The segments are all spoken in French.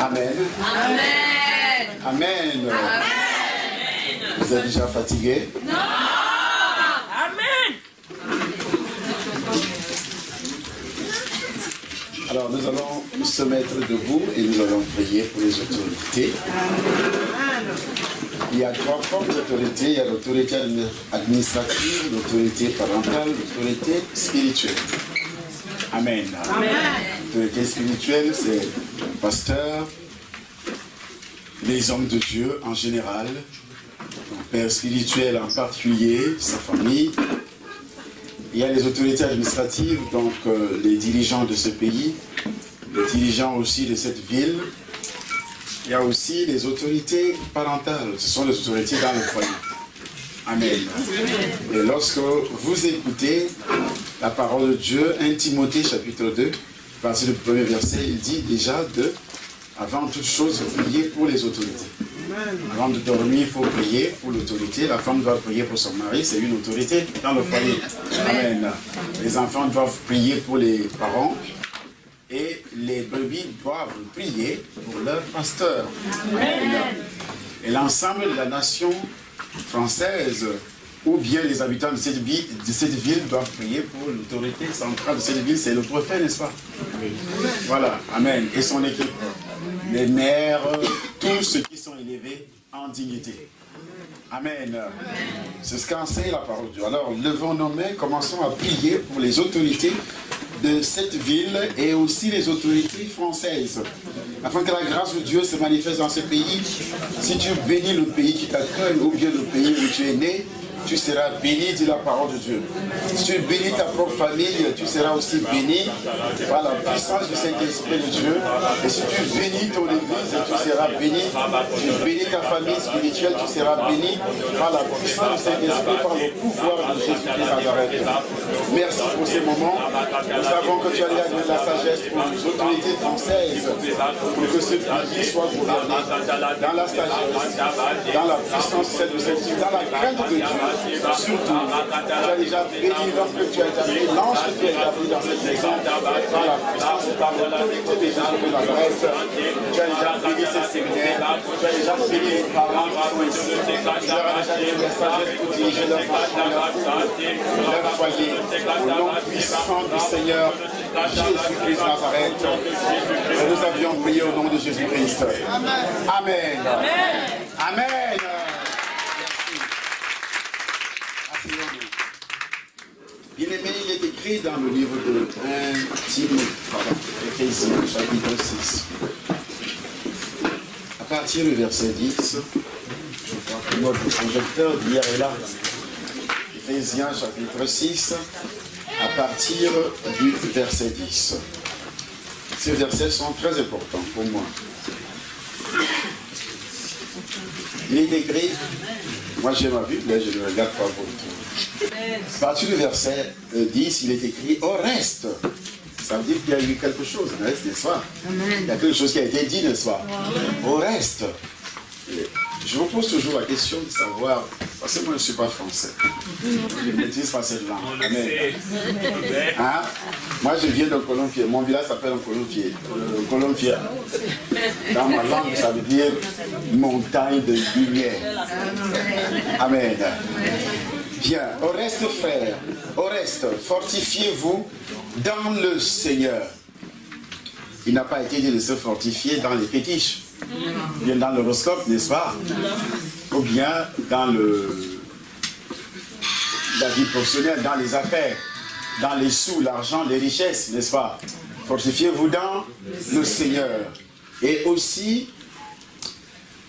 Amen. Amen. Amen. Amen. Vous êtes déjà fatigué? Non. Amen. Alors nous allons se mettre debout et nous allons prier pour les autorités. Il y a trois formes d'autorité. Il y a l'autorité administrative, l'autorité parentale, l'autorité spirituelle. Amen. L'autorité spirituelle, c'est le pasteur, les hommes de Dieu en général, le père spirituel en particulier, sa famille. Il y a les autorités administratives, donc les dirigeants de ce pays, les dirigeants aussi de cette ville. Il y a aussi les autorités parentales, ce sont les autorités dans le foyer. Amen. Et lorsque vous écoutez la parole de Dieu, 1 Timothée chapitre 2, à partir du premier verset, il dit déjà avant toute chose, prier pour les autorités. Avant de dormir, il faut prier pour l'autorité. La femme doit prier pour son mari, c'est une autorité dans le foyer. Amen. Les enfants doivent prier pour les parents. Et les brebis doivent prier pour leur pasteur. Amen. Et l'ensemble de la nation française, ou bien les habitants de cette ville doivent prier pour l'autorité centrale de cette ville, c'est le prophète, n'est-ce pas? Voilà, amen. Et son équipe, les maires, tous ceux qui sont élevés en dignité. Amen. C'est ce qu'enseigne la parole de Dieu. Alors, levons nos mains, commençons à prier pour les autorités de cette ville et aussi les autorités françaises, afin que la grâce de Dieu se manifeste dans ce pays. Si tu bénis le pays qui t'accueille ou bien le pays où tu es né, tu seras béni, dit la parole de Dieu. Si tu bénis ta propre famille, tu seras aussi béni par la puissance du Saint-Esprit de Dieu. Et si tu bénis ton église, tu seras béni. Si tu bénis ta famille spirituelle, tu seras béni par la puissance du Saint-Esprit, par le pouvoir de Jésus-Christ Nazareth. Merci pour ces moments. Nous savons que tu as donné la sagesse pour les autorités françaises, pour que ce pays soit gouverné dans la sagesse, dans la puissance du Saint-Esprit, dans la crainte de Dieu. Surtout, tu as déjà béni l'homme que tu as établi, l'ange que tu as établi dans cette maison, par la puissance et par l'autorité de Jésus de Nazareth. Tu as déjà béni ces séminaires, tu as déjà béni les parents qui sont ici, tu leur as déjà donné la sagesse pour diriger leurs enfants, leur foyer, au nom puissant du Seigneur Jésus-Christ Nazareth. Et nous avions prié au nom de Jésus-Christ. Amen. Amen. Bien-aimé, il est écrit dans le livre de 1 Éphésiens, chapitre 6. À partir du verset 10, je crois que notre projecteur d'hier est là. Éphésiens, chapitre 6, à partir du verset 10. Ces versets sont très importants pour moi. Il est écrit, moi j'ai ma Bible, je ne regarde pas votre. À partir du verset 10, il est écrit « Au reste ». Ça veut dire qu'il y a eu quelque chose, n'est-ce pas? Il y a quelque chose qui a été dit, n'est-ce pas? Au reste. Je vous pose toujours la question de savoir, parce que moi je ne suis pas français. Je ne maîtrise pas cette langue. Amen. Hein? Moi je viens d'un Colombier. Mon village s'appelle un Colombier. Colombier. Dans ma langue, ça veut dire montagne de lumière. Amen. Bien. Au reste, frères, au reste, fortifiez-vous dans le Seigneur. Il n'a pas été dit de se fortifier dans les fétiches. Bien dans l'horoscope, n'est-ce pas? Ou bien dans la vie professionnelle, dans les affaires, dans les sous, l'argent, les richesses, n'est-ce pas? Fortifiez-vous dans le Seigneur. Et aussi,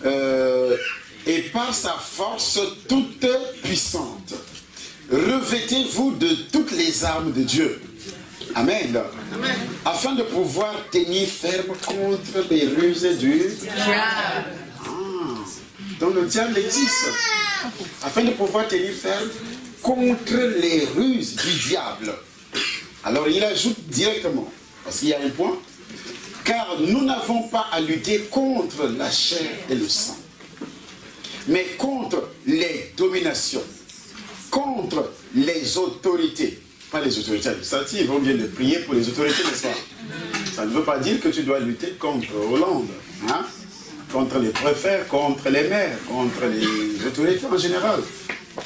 et par sa force toute puissante, revêtez-vous de toutes les armes de Dieu. Amen. Amen. Afin de pouvoir tenir ferme contre les ruses du diable. Donc le diable existe. Afin de pouvoir tenir ferme contre les ruses du diable. Alors il ajoute directement, parce qu'il y a un point, car nous n'avons pas à lutter contre la chair et le sang, mais contre les dominations, contre les autorités. Pas les autorités administratives, on vient de prier pour les autorités, n'est-ce pas? Ça ne veut pas dire que tu dois lutter contre Hollande, hein? Contre les préfets, contre les maires, contre les autorités en général.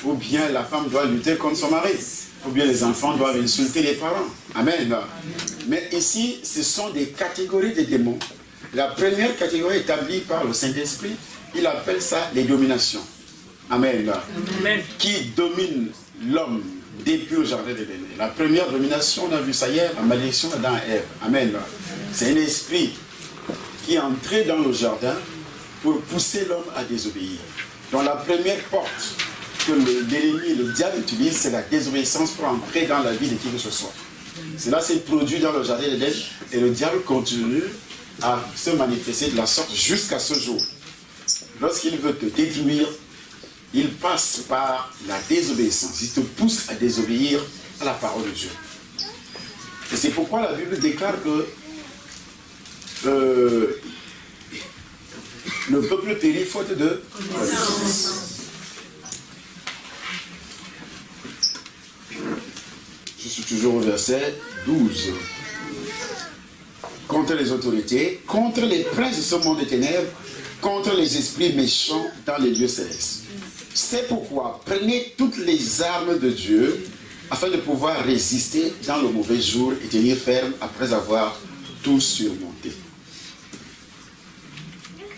Ou bien la femme doit lutter contre son mari. Ou bien les enfants doivent insulter les parents. Amen. Mais ici, ce sont des catégories de démons. La première catégorie établie par le Saint-Esprit, il appelle ça les dominations. Amen. Amen. Qui domine l'homme depuis le jardin d'Éden. La première domination, on a vu ça hier, la malédiction d'Adam et Ève. Amen. C'est un esprit qui est entré dans le jardin pour pousser l'homme à désobéir. Donc la première porte que l'ennemi, le diable utilise, c'est la désobéissance pour entrer dans la vie de qui que ce soit. Cela s'est produit dans le jardin d'Éden et le diable continue à se manifester de la sorte jusqu'à ce jour. Lorsqu'il veut te détruire, il passe par la désobéissance. Il te pousse à désobéir à la parole de Dieu. Et c'est pourquoi la Bible déclare que le peuple périt faute de connaissance. Je suis toujours au verset 12. Contre les autorités, contre les princes de ce monde des ténèbres, contre les esprits méchants dans les lieux célestes. C'est pourquoi prenez toutes les armes de Dieu afin de pouvoir résister dans le mauvais jour et tenir ferme après avoir tout surmonté.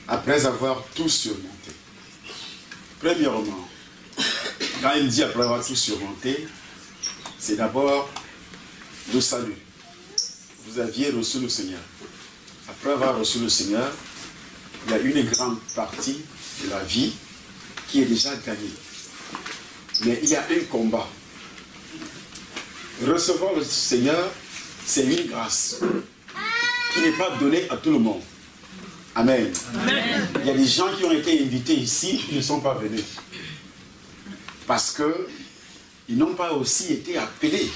Après avoir tout surmonté. Premièrement, quand il dit après avoir tout surmonté, c'est d'abord le salut. Vous aviez reçu le Seigneur. Après avoir reçu le Seigneur, il y a une grande partie de la vie qui est déjà gagnée. Mais il y a un combat. Recevoir le Seigneur, c'est une grâce qui n'est pas donnée à tout le monde. Amen. Amen. Il y a des gens qui ont été invités ici qui ne sont pas venus. Parce qu'ils n'ont pas aussi été appelés.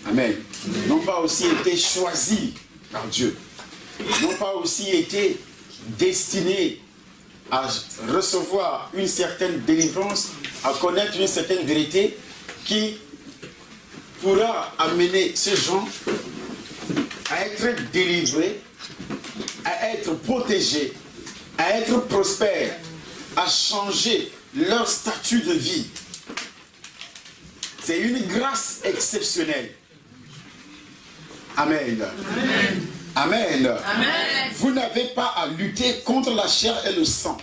Amen. Ils n'ont pas aussi été choisis par Dieu. Ils n'ont pas aussi été destinés à recevoir une certaine délivrance, à connaître une certaine vérité qui pourra amener ces gens à être délivrés, à être protégés, à être prospères, à changer leur statut de vie. C'est une grâce exceptionnelle. Amen. Amen. Amen. Amen. Vous n'avez pas à lutter contre la chair et le sang.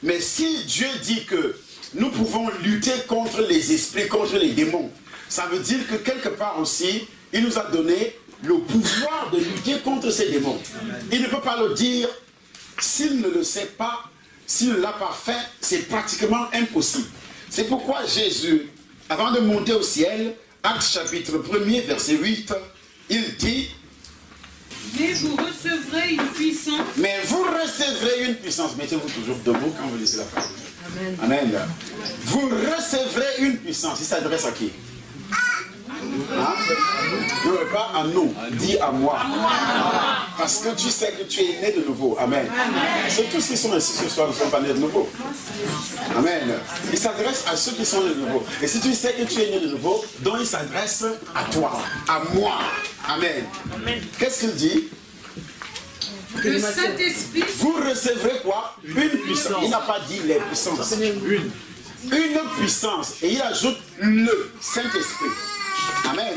Mais si Dieu dit que nous pouvons lutter contre les esprits, contre les démons, ça veut dire que quelque part aussi, il nous a donné le pouvoir de lutter contre ces démons. Il ne peut pas le dire s'il ne le sait pas, s'il ne l'a pas fait, c'est pratiquement impossible. C'est pourquoi Jésus, avant de monter au ciel, Actes chapitre 1er, verset 8, il dit: mais vous recevrez une puissance. Mais vous recevrez une puissance. Mettez-vous toujours debout quand vous lisez la parole. Amen. Amen. Vous recevrez une puissance. Il s'adresse à qui? Hein? Non, pas à nous, dis à moi. Parce que tu sais que tu es né de nouveau. Amen. C'est tous ceux qui sont ici ce soir ne sont pas nés de nouveau. Amen. Il s'adresse à ceux qui sont nés de nouveau. Et si tu sais que tu es né de nouveau, donc il s'adresse à toi, à moi. Amen. Qu'est-ce qu'il dit? Le Saint-Esprit. Vous recevrez quoi? Une puissance. Il n'a pas dit les puissances. Une puissance. Et il ajoute le Saint-Esprit. Amen.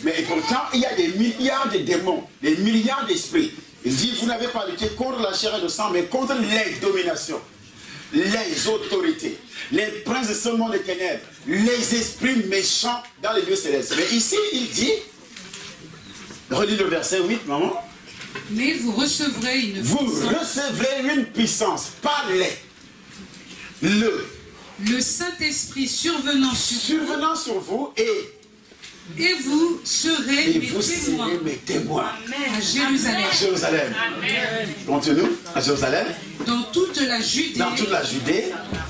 Mais pourtant, il y a des milliards de démons, des milliards d'esprits. Il dit, vous n'avez pas lutté contre la chair et le sang, mais contre les dominations, les autorités, les princes de ce monde des ténèbres, les esprits méchants dans les lieux célestes. Mais ici, il dit, relis le verset 8, maman. Mais vous recevrez une puissance. Vous recevrez une puissance, pas le Saint-Esprit survenant sur vous et vous serez mes témoins à Jérusalem. Jérusalem. Continue, à Jérusalem. Dans toute la Judée.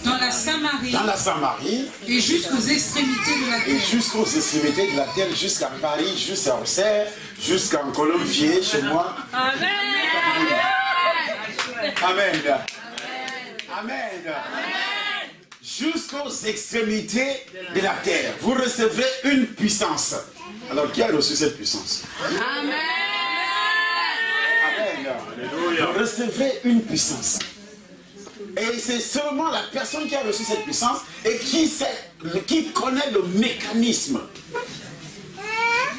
Dans la Samarie. Et jusqu'aux extrémités de la terre. Jusqu'à Paris, jusqu'à Auxerre, jusqu'en Colombier, chez moi. Amen. Amen. Amen. Jusqu'aux extrémités de la terre. Vous recevrez une puissance. Alors, qui a reçu cette puissance? Amen. Vous recevez une puissance. Et c'est seulement la personne qui a reçu cette puissance et qui connaît le mécanisme.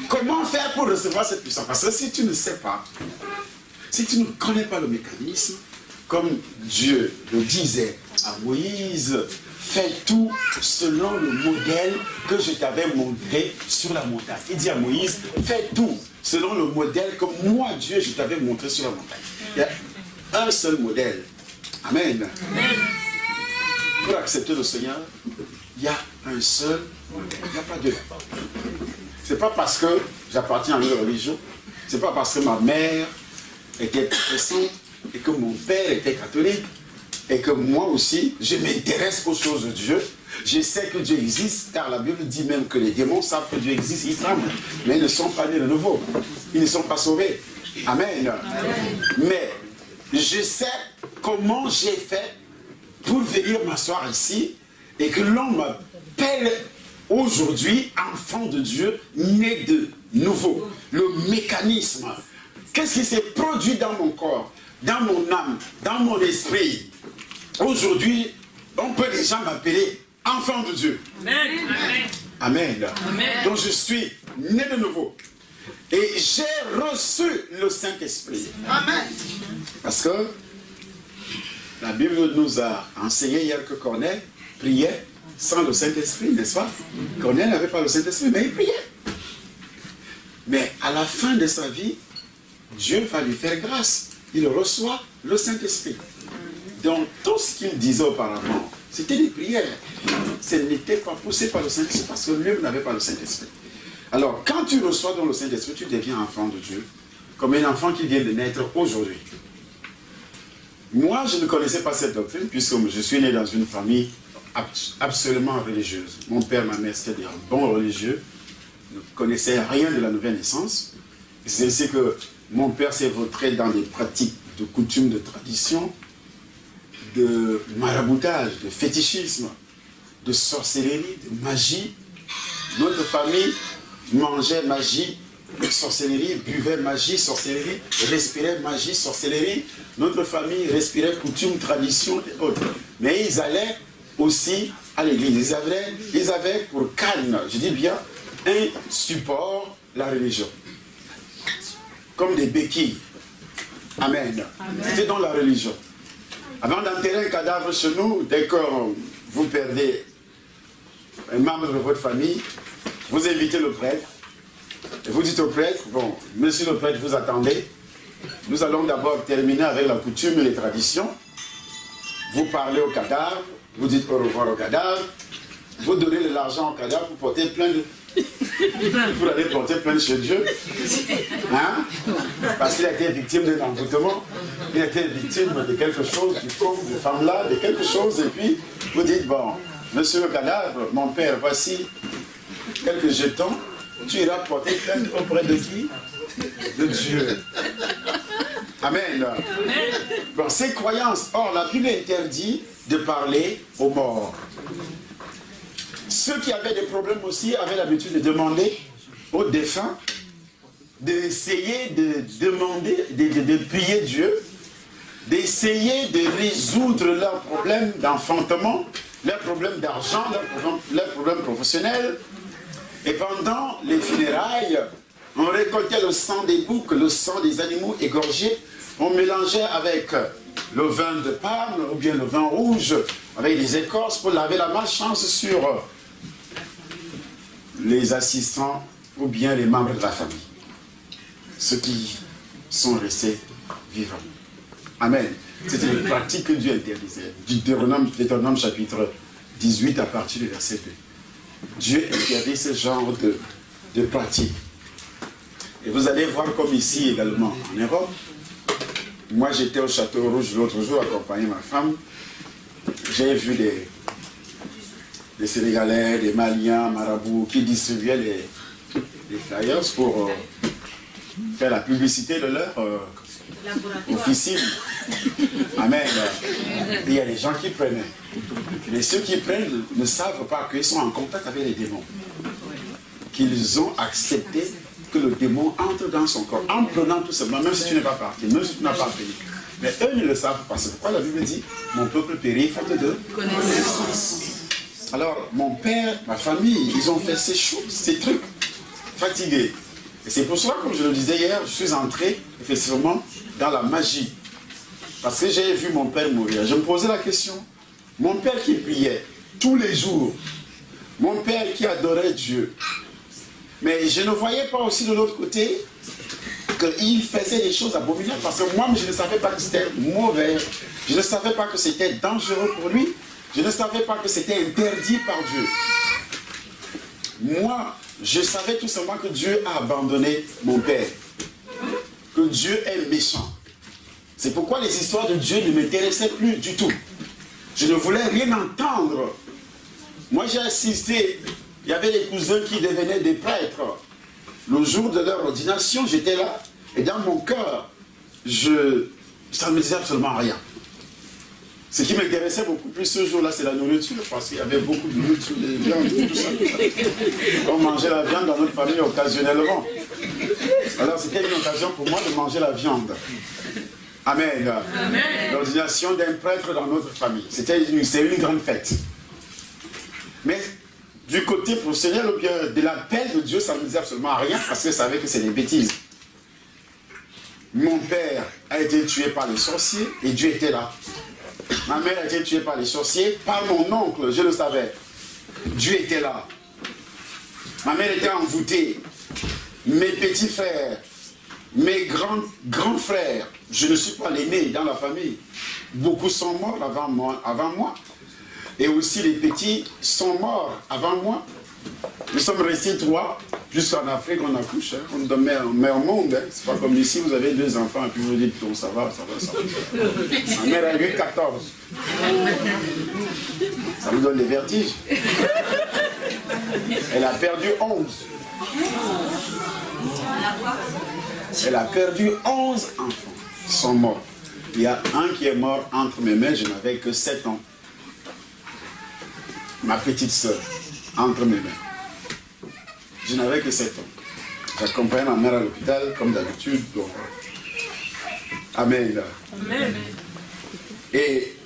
Comment faire pour recevoir cette puissance? Parce que si tu ne sais pas, si tu ne connais pas le mécanisme, comme Dieu le disait à Moïse, fais tout selon le modèle que je t'avais montré sur la montagne. Il dit à Moïse, fais tout selon le modèle que moi, Dieu, je t'avais montré sur la montagne. Il y a un seul modèle. Amen. Amen. Pour accepter le Seigneur, il y a un seul modèle. Il n'y a pas deux. Ce n'est pas parce que j'appartiens à une religion, ce n'est pas parce que ma mère était protestante et que mon père était catholique et que moi aussi, je m'intéresse aux choses de Dieu. Je sais que Dieu existe, car la Bible dit même que les démons savent que Dieu existe, ils tremblent, mais ils ne sont pas nés de nouveau. Ils ne sont pas sauvés. Amen. Amen. Mais je sais comment j'ai fait pour venir m'asseoir ici et que l'on m'appelle aujourd'hui enfant de Dieu, né de nouveau. Le mécanisme. Qu'est-ce qui s'est produit dans mon corps, dans mon âme, dans mon esprit? Aujourd'hui, on peut déjà m'appeler enfant de Dieu. Amen. Amen. Amen. Donc je suis né de nouveau. Et j'ai reçu le Saint-Esprit. Amen. Parce que la Bible nous a enseigné hier que Corneille priait sans le Saint-Esprit, n'est-ce pas? Corneille n'avait pas le Saint-Esprit, mais il priait. Mais à la fin de sa vie, Dieu va lui faire grâce. Il reçoit le Saint-Esprit. Donc tout ce qu'il disait auparavant, c'était des prières. Ce n'était pas poussé par le Saint-Esprit parce que lui n'avait pas le Saint-Esprit. Alors, quand tu reçois dans le Saint-Esprit, tu deviens enfant de Dieu, comme un enfant qui vient de naître aujourd'hui. Moi, je ne connaissais pas cette doctrine, puisque je suis né dans une famille absolument religieuse. Mon père, ma mère, c'était des bons religieux, ne connaissaient rien de la nouvelle naissance. C'est ainsi que mon père s'est vautré dans des pratiques de coutumes, de tradition, de maraboutage, de fétichisme, de sorcellerie, de magie. Notre famille mangeait magie, sorcellerie, buvait magie, sorcellerie, respirait magie, sorcellerie. Notre famille respirait coutume, tradition et autres. Mais ils allaient aussi à l'église. Ils avaient pour canne, je dis bien, un support, la religion. Comme des béquilles. Amen. C'était dans la religion. Avant d'enterrer un cadavre chez nous, dès que vous perdez un membre de votre famille, vous invitez le prêtre, et vous dites au prêtre, bon, monsieur le prêtre, vous attendez, nous allons d'abord terminer avec la coutume et les traditions, vous parlez au cadavre, vous dites au revoir au cadavre, vous donnez de l'argent au cadavre pour porter plein de... pour aller porter plainte chez Dieu, hein? Parce qu'il a été victime d'un envoûtement, il a été victime de quelque chose, du corps de femme-là, de quelque chose, et puis vous dites, bon, monsieur le cadavre, mon père, voici quelques jetons, tu iras porter plainte auprès de qui? De Dieu. Amen. Bon, ces croyances, or la Bible interdit de parler aux morts. Ceux qui avaient des problèmes aussi avaient l'habitude de demander aux défunts, d'essayer de demander, de prier Dieu, d'essayer de résoudre leurs problèmes d'enfantement, leurs problèmes d'argent, leurs problèmes professionnels. Et pendant les funérailles, on récoltait le sang des boucs, le sang des animaux égorgés, on mélangeait avec le vin de Parme ou bien le vin rouge avec des écorces pour laver la malchance sur les assistants ou bien les membres de la famille, ceux qui sont restés vivants. Amen. C'était une pratique que Dieu interdisait. Deutéronome chapitre 18 à partir du verset 2. Dieu interdit ce genre de pratique. Et vous allez voir comme ici également en Europe. Moi j'étais au Château Rouge l'autre jour, accompagné ma femme. J'ai vu des Sénégalais, des Maliens, marabouts qui distribuaient les flyers pour faire la publicité de leur officine. Amen. Il y a des gens qui prenaient. Mais ceux qui prennent ne savent pas qu'ils sont en contact avec les démons. Qu'ils ont accepté que le démon entre dans son corps, en prenant tout simplement, même si tu n'es pas parti, même si tu n'as pas payé. Mais eux ne le savent pas. C'est pourquoi la Bible dit, mon peuple périt faute de connaissance. Alors, mon père, ma famille, ils ont fait ces choses, ces trucs, fatigués. Et c'est pour cela, comme je le disais hier, je suis entré, effectivement, dans la magie. Parce que j'ai vu mon père mourir. Je me posais la question, mon père qui priait tous les jours, mon père qui adorait Dieu, mais je ne voyais pas aussi de l'autre côté qu'il faisait des choses abominables, parce que moi, je ne savais pas que c'était mauvais, je ne savais pas que c'était dangereux pour lui, je ne savais pas que c'était interdit par Dieu. Moi, je savais tout simplement que Dieu a abandonné mon père, que Dieu est méchant. C'est pourquoi les histoires de Dieu ne m'intéressaient plus du tout. Je ne voulais rien entendre. Moi, j'ai assisté, il y avait des cousins qui devenaient des prêtres. Le jour de leur ordination, j'étais là, et dans mon cœur, ça ne me disait absolument rien. Ce qui m'intéressait beaucoup plus ce jour-là, c'est la nourriture, parce qu'il y avait beaucoup de nourriture, de viande, tout ça. On mangeait la viande dans notre famille occasionnellement. Alors c'était une occasion pour moi de manger la viande. Amen. L'ordination d'un prêtre dans notre famille. C'était une grande fête. Mais du côté professionnel ou bien de l'appel de Dieu, ça ne me disait absolument rien parce que je savais que c'est des bêtises. Mon père a été tué par les sorciers et Dieu était là. Ma mère a été tuée par les sorciers, par mon oncle, je le savais. Dieu était là. Ma mère était envoûtée. Mes petits frères, mes grands frères, je ne suis pas l'aîné dans la famille. Beaucoup sont morts avant moi. Et aussi les petits sont morts avant moi. Nous sommes restés 3, jusqu'en Afrique on accouche, hein. On met au monde. Hein. C'est pas comme ici, vous avez 2 enfants et puis vous dites, bon, ça va. Ma mère a eu 14. Ça vous donne des vertiges. Elle a perdu 11. Elle a perdu 11 enfants. Ils sont morts. Il y a un qui est mort entre mes mains, je n'avais que 7 ans. Ma petite soeur, entre mes mains. Je n'avais que 7 ans. J'accompagnais ma mère à l'hôpital, comme d'habitude. Amen. Amen. Et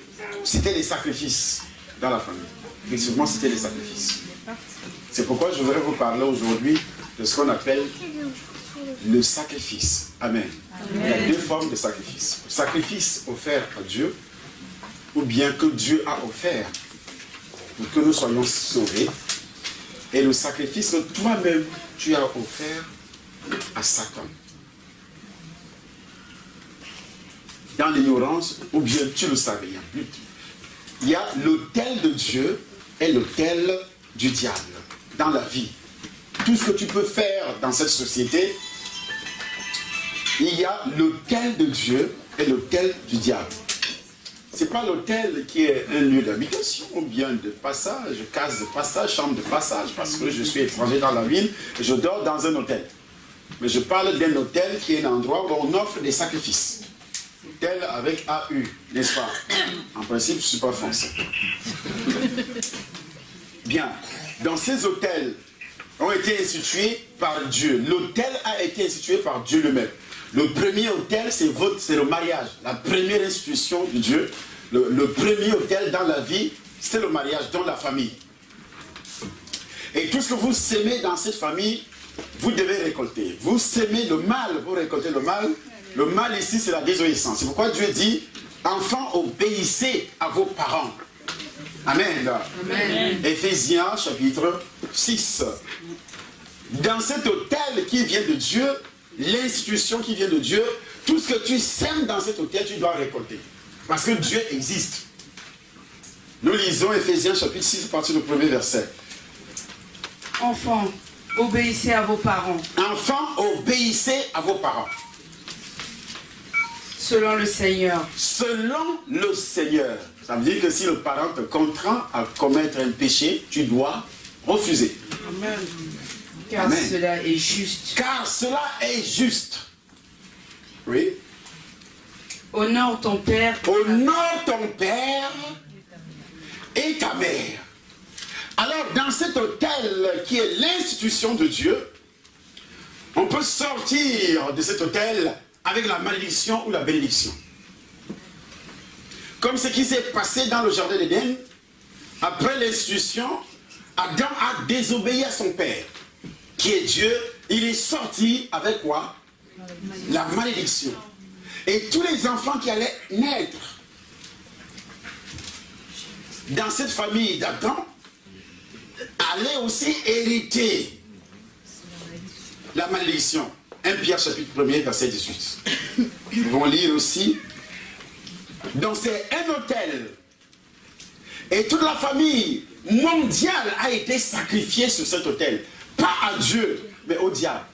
c'était des sacrifices dans la famille. Effectivement, c'était des sacrifices. C'est pourquoi je voudrais vous parler aujourd'hui de ce qu'on appelle le sacrifice. Amen. Amen. Il y a 2 formes de sacrifice. Le sacrifice offert à Dieu, ou bien que Dieu a offert pour que nous soyons sauvés, et le sacrifice que toi-même tu as offert à Satan. Dans l'ignorance, ou bien tu le savais, il y a l'autel de Dieu et l'autel du diable dans la vie. Tout ce que tu peux faire dans cette société, il y a l'autel de Dieu et l'autel du diable. Ce n'est pas l'hôtel qui est un lieu d'habitation ou bien de passage, case de passage, chambre de passage, parce que je suis étranger dans la ville et je dors dans un hôtel. Mais je parle d'un hôtel qui est un endroit où on offre des sacrifices. Hôtel avec AU, n'est-ce pas? En principe, je ne suis pas français. Bien, dans ces hôtels ont été institués par Dieu. L'hôtel a été institué par Dieu lui-même. Le premier hôtel, c'est le mariage. La première institution de Dieu, le premier hôtel dans la vie, c'est le mariage, dans la famille. Et tout ce que vous sémez dans cette famille, vous devez récolter. Vous sémez le mal, vous récoltez le mal. Le mal ici, c'est la désobéissance. C'est pourquoi Dieu dit, enfants, obéissez à vos parents. Amen. Amen. Éphésiens, chapitre 6. Dans cet hôtel qui vient de Dieu, l'institution qui vient de Dieu, tout ce que tu sèmes dans cet hôtel, tu dois récolter. Parce que Dieu existe. Nous lisons Éphésiens chapitre 6, à partir du 1er verset. Enfants, obéissez à vos parents. Enfants, obéissez à vos parents. Selon le Seigneur. Selon le Seigneur. Ça veut dire que si le parent te contraint à commettre un péché, tu dois refuser. Amen. Car Amen. Cela est juste. Car cela est juste. Oui. Honore ton père. Honore ton père et ta mère. Alors, dans cet hôtel qui est l'institution de Dieu, on peut sortir de cet hôtel avec la malédiction ou la bénédiction. Comme ce qui s'est passé dans le jardin d'Éden, après l'instruction, Adam a désobéi à son père, qui est Dieu. Il est sorti avec quoi? La malédiction. Et tous les enfants qui allaient naître dans cette famille d'Adam allaient aussi hériter la malédiction. 1 Pierre chapitre 1er verset 18. Nous pouvons lire aussi. Donc c'est un autel. Et toute la famille mondiale a été sacrifiée sur cet autel. Pas à Dieu, mais au diable.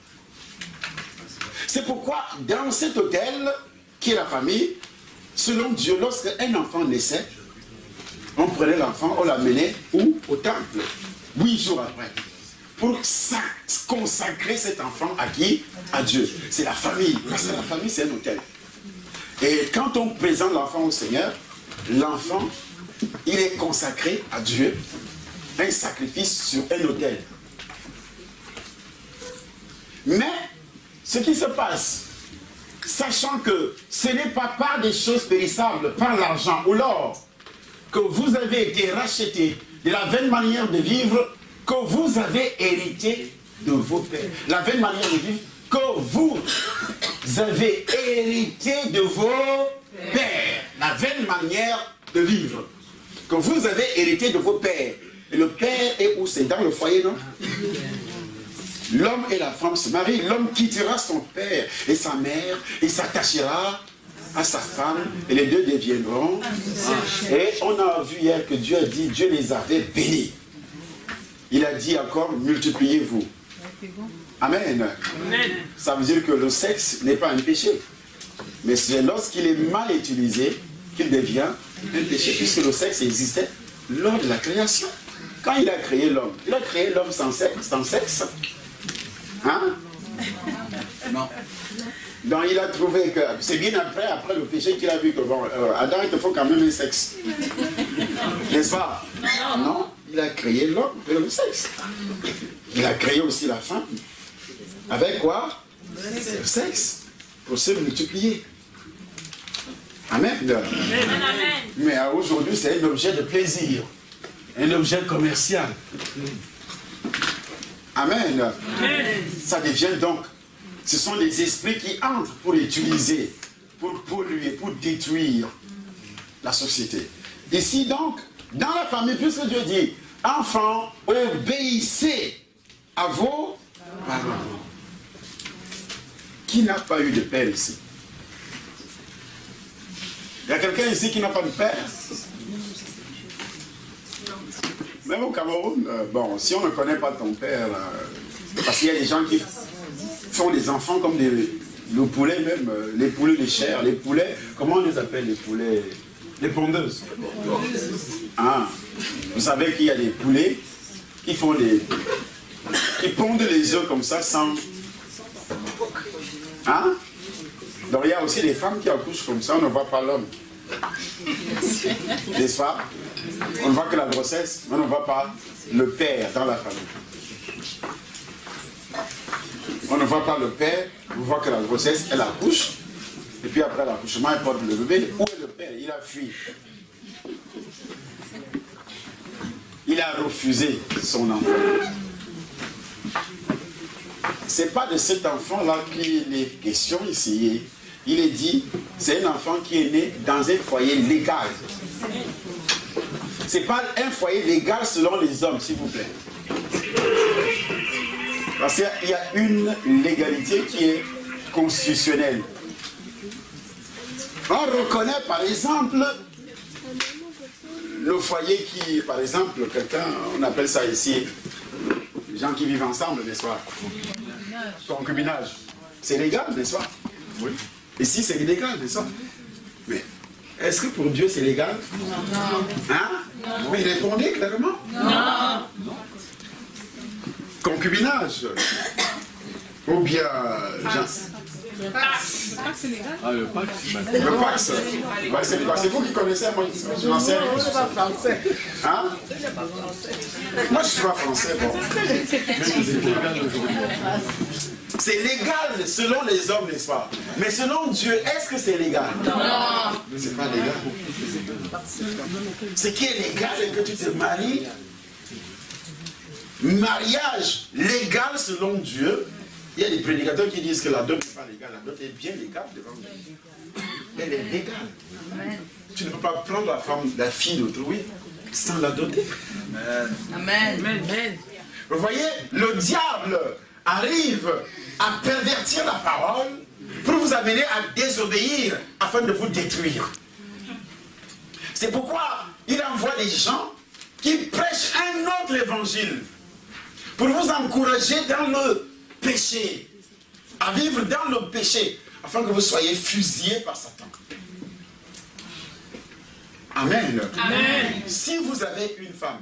C'est pourquoi dans cet autel, qui est la famille, selon Dieu, lorsque un enfant naissait, on prenait l'enfant, on l'amenait où? Au temple. 8 jours après. Pour consacrer cet enfant à qui? À Dieu. C'est la famille. Parce que la famille, c'est un autel. Et quand on présente l'enfant au Seigneur, l'enfant, il est consacré à Dieu. Un sacrifice sur un autel. Mais, ce qui se passe, sachant que ce n'est pas par des choses périssables, par l'argent ou l'or, que vous avez été rachetés de la vaine manière de vivre que vous avez hérité de vos pères. La vaine manière de vivre que vous avez hérité de vos pères. La vaine manière de vivre que vous avez hérité de vos pères. Et le père est où? C'est dans le foyer, non? L'homme et la femme se marient. L'homme quittera son père et sa mère et s'attachera à sa femme et les deux deviendront. Et on a vu hier que Dieu a dit, Dieu les avait bénis. Il a dit encore, multipliez-vous. Amen. Ça veut dire que le sexe n'est pas un péché. Mais c'est lorsqu'il est mal utilisé qu'il devient un péché, puisque le sexe existait lors de la création. Quand il a créé l'homme sans sexe. Hein? Non. Donc il a trouvé que, c'est bien après le péché qu'il a vu que, bon, Adam, il te faut quand même un sexe. N'est-ce pas? Non, il a créé l'homme et le sexe. Il a créé aussi la femme. Avec quoi? Le sexe. Pour se multiplier. Amen. Mais aujourd'hui, c'est un objet de plaisir. Un objet commercial. Amen. Ça devient donc, ce sont des esprits qui entrent pour utiliser, pour polluer, pour détruire la société. Ici donc, dans la famille, puisque Dieu dit, enfants, obéissez à vos parents. Qui n'a pas eu de père ici? Il y a quelqu'un ici qui n'a pas de père? Même au Cameroun, bon, si on ne connaît pas ton père, parce qu'il y a des gens qui font des enfants comme le poulet même, les poulets de chair, les poulets, comment on les appelle les poulets? Les pondeuses. Ah, vous savez qu'il y a des poulets qui font qui pondent les œufs comme ça sans... Hein? Donc il y a aussi des femmes qui accouchent comme ça, on ne voit pas l'homme. N'est-ce pas? On ne voit que la grossesse, on ne voit pas le père dans la famille. On ne voit pas le père, on voit que la grossesse, elle accouche. Et puis après l'accouchement, elle porte le bébé. Où est le père? Il a fui. Il a refusé son enfant. C'est pas de cet enfant-là qu'il est question ici. Il est dit, c'est un enfant qui est né dans un foyer légal. C'est pas un foyer légal selon les hommes, s'il vous plaît. Parce qu'il y a une légalité qui est constitutionnelle. On reconnaît par exemple le foyer qui, par exemple, quelqu'un, on appelle ça ici, les gens qui vivent ensemble, n'est-ce pas? Concubinage. C'est légal, n'est-ce pas? Oui. Ici, c'est illégal, n'est-ce pas? Mais est-ce que pour Dieu, c'est légal? Non. Hein? Non. Mais répondez clairement. Non. Non. Concubinage. Ou bien... Ah, le Pax. Le Pax. Bah, c'est quoi? C'est vous qui connaissez, moi je n'en sais rien. Je ne suis pas français. Hein? Moi je ne suis pas français, bon. C'est légal selon les hommes, n'est-ce pas? Mais selon Dieu, est-ce que c'est légal? Non. C'est pas légal. Ce qui est légal est que tu te maries. Mariage légal selon Dieu. Il y a des prédicateurs qui disent que la dot n'est pas légale. La dot est bien légale devant Dieu. Elle est légale. Amen. Tu ne peux pas prendre la femme, la fille d'autrui sans la doter. Amen. Amen. Vous voyez, le diable arrive à pervertir la parole pour vous amener à désobéir afin de vous détruire. C'est pourquoi il envoie des gens qui prêchent un autre évangile pour vous encourager dans le péché, à vivre dans le péché, afin que vous soyez fusillés par Satan. Amen. Amen. Si vous avez une femme,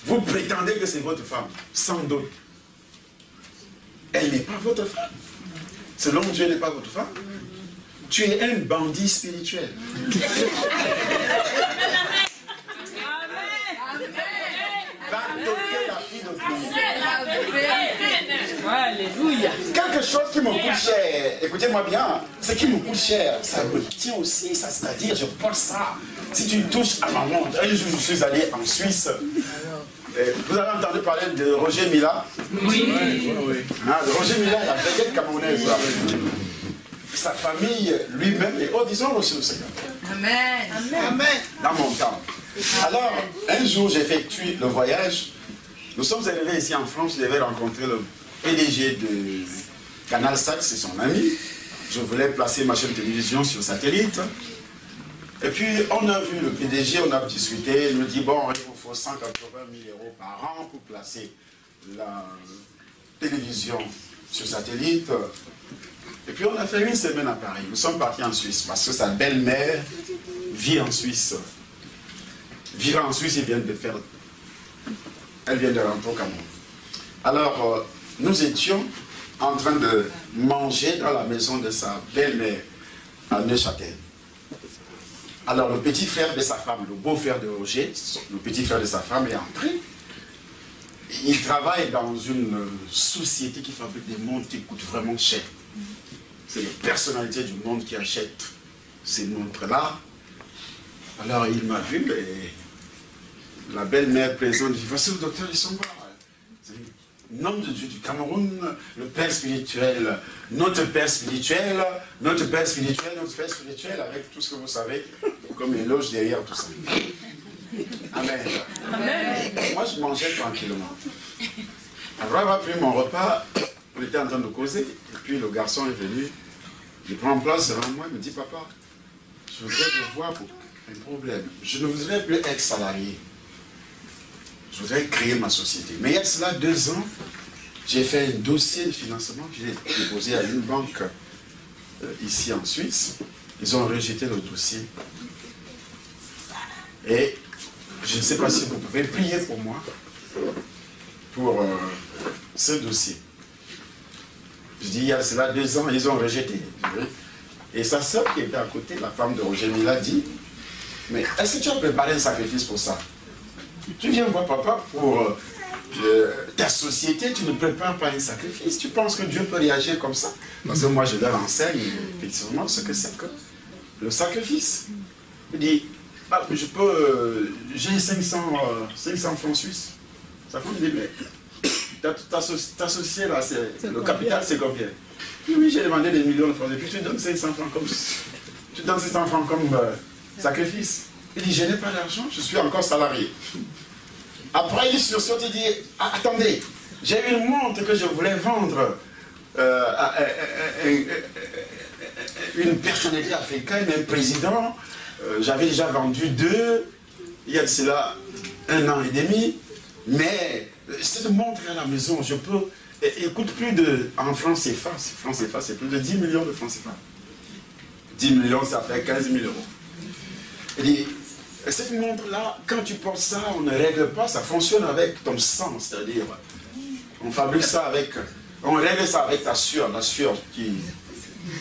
vous prétendez que c'est votre femme, sans doute. Elle n'est pas votre femme. Selon Dieu, elle n'est pas votre femme. Tu es un bandit spirituel. Alléluia. Quelque chose qui me coûte cher, écoutez-moi bien, ce qui me coûte cher, ça me tient aussi, ça, c'est-à-dire je porte ça. Si tu touches à ma montre, un jour je suis allé en Suisse. Vous avez entendu parler de Roger Mila? Oui. Ah, de Roger Mila, la vedette camerounaise. Sa famille, lui-même, et oh, disons reçu le Seigneur. Amen. Amen. Dans mon temps. Alors, un jour, j'effectue le voyage. Nous sommes arrivés ici en France, je devais rencontrer le PDG de Canal Sac, c'est son ami. Je voulais placer ma chaîne de télévision sur satellite. Et puis, on a vu le PDG, on a discuté, il nous dit, bon, il vous faut 180 000 € par an pour placer la télévision sur satellite. Et puis, on a fait une semaine à Paris. Nous sommes partis en Suisse parce que sa belle-mère vit en Suisse. Vivant en Suisse, elle vient de rentrer au Cameroun. Alors, nous étions en train de manger dans la maison de sa belle-mère à Neuchâtel. Alors, le petit frère de sa femme, le beau-frère de Roger, le petit frère de sa femme est entré. Il travaille dans une société qui fabrique des montres qui coûtent vraiment cher. C'est les personnalités du monde qui achètent ces montres-là. Alors, il m'a vu et la belle-mère présente dit, voici le docteur Isomba. C'est l'homme de Dieu du Cameroun, le père spirituel, notre père spirituel, notre père spirituel, notre père spirituel, avec tout ce que vous savez, comme éloge derrière tout ça. Amen. Amen. Moi, je mangeais tranquillement. Après avoir pris mon repas, on était en train de causer, et puis le garçon est venu, il prend place devant moi, il me dit, papa, je voudrais vous voir pour un problème. Je ne voudrais plus être salarié. Je voudrais créer ma société. Mais il y a cela 2 ans, j'ai fait un dossier de financement que j'ai déposé à une banque ici en Suisse. Ils ont rejeté le dossier. Et je ne sais pas si vous pouvez prier pour moi, pour ce dossier. Je dis, il y a cela 2 ans, ils ont rejeté. Et sa sœur qui était à côté, la femme de Roger Mila, dit, mais est-ce que tu as préparé un sacrifice pour ça? Tu viens voir papa pour ta société, tu ne prépares pas un sacrifice. Tu penses que Dieu peut réagir comme ça? Parce que moi, je leur enseigne effectivement ce que c'est que le sacrifice. Il dit, ah, je peux, j'ai 500 francs suisses. Sa femme dit, mais ta société là, le capital, c'est combien? Oui, j'ai demandé des millions de francs. Et puis tu donnes 500 francs comme, sacrifice. Il dit, je n'ai pas d'argent, je suis encore salarié. Après, il sursaute, il dit, ah, attendez, j'ai une montre que je voulais vendre à une personnalité africaine, un président. J'avais déjà vendu 2, il y a de cela 1 an et demi. Mais cette montre à la maison, je peux... Elle coûte plus de... En francs CFA, c'est plus de 10 millions de francs CFA. 10 millions, ça fait 15 000 €. Il dit, cette montre-là, quand tu portes ça, on ne règle pas, ça fonctionne avec ton sang, c'est-à-dire, on fabrique ça avec On règle ça avec ta soeur, la soeur qui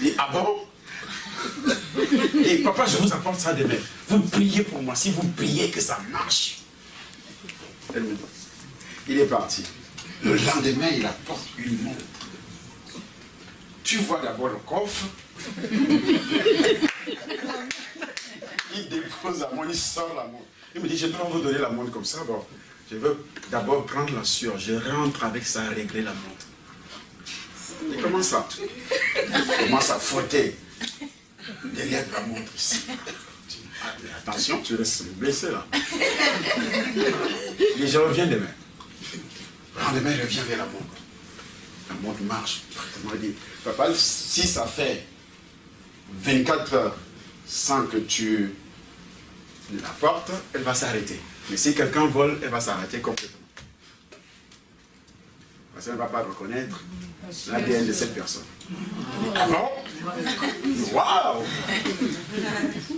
dit, ah bon? Et papa, je vous apporte ça demain. Vous priez pour moi. Si vous priez que ça marche. Elle me dit, il est parti. Le lendemain, il apporte une montre. Tu vois d'abord le coffre. Il dépose la montre, il sort la montre. Il me dit, je peux vous donner la montre comme ça. Bon, je veux d'abord prendre la sueur. Je rentre avec ça, régler la montre. Il commence à frotter derrière la montre ici. Ah, mais attention, tu restes blessé là. Et je reviens demain. Le lendemain, il revient vers la montre. La montre marche. Il dit, papa, si ça fait 24 heures sans que tu la portes, elle va s'arrêter. Mais si quelqu'un vole, elle va s'arrêter complètement. Parce qu'elle ne va pas reconnaître l'ADN de cette personne. Ah bon? Waouh!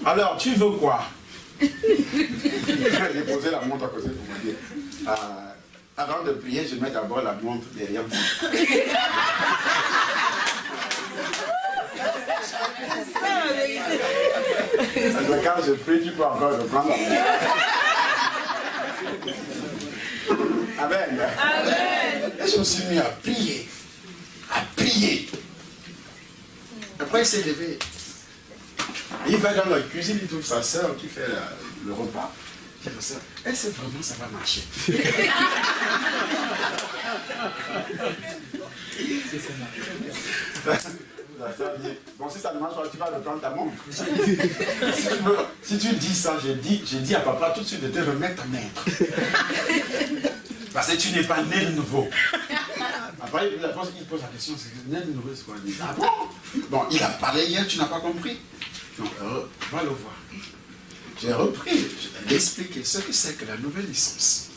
Alors, tu veux quoi? J'ai posé la montre à côté pour me dire. Avant de prier, je mets d'abord la montre derrière moi. Quand je prie, tu peux encore reprendre la montre. Amen. Amen. Et je me suis mis à prier. À prier. Après, il s'est levé. Il va dans la cuisine, il trouve sa soeur qui fait le repas. Il dit, soeur, elle sait vraiment ça va marcher. La soeur dit, bon, si ça ne marche pas, tu vas reprendre ta montre. Si tu dis ça, j'ai dit à papa tout de suite de te remettre ta montre. Parce que tu n'es pas né de nouveau. Après, il pose la question, c'est né de nouveau, c'est quoi? Il dit, ah bon? Bon, il a parlé hier, tu n'as pas compris? Donc, va le voir. J'ai repris, je vais expliquer ce que c'est que la nouvelle naissance.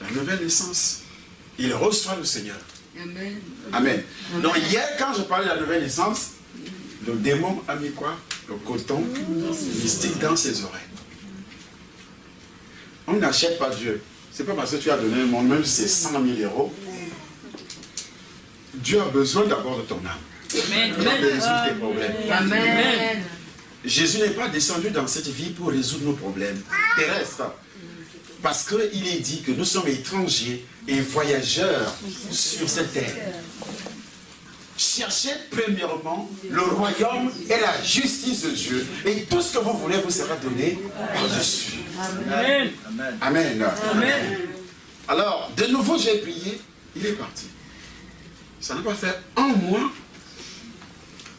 La nouvelle naissance, il reçoit le Seigneur. Amen. Amen. Donc, hier, quand je parlais de la nouvelle naissance, le démon a mis quoi? Le coton mystique dans ses oreilles. On n'achète pas Dieu. C'est pas parce que tu as donné le monde, même si c'est 100 000 €. Dieu a besoin d'abord de ton âme. Amen. Pour résoudre tes problèmes. Amen. Jésus n'est pas descendu dans cette vie pour résoudre nos problèmes terrestres. Parce qu'il est dit que nous sommes étrangers et voyageurs sur cette terre. Cherchez premièrement le royaume et la justice de Dieu. Et tout ce que vous voulez vous sera donné par-dessus. Amen. Amen. Amen. Alors, de nouveau, j'ai prié. Il est parti. Ça n'a pas fait un mois.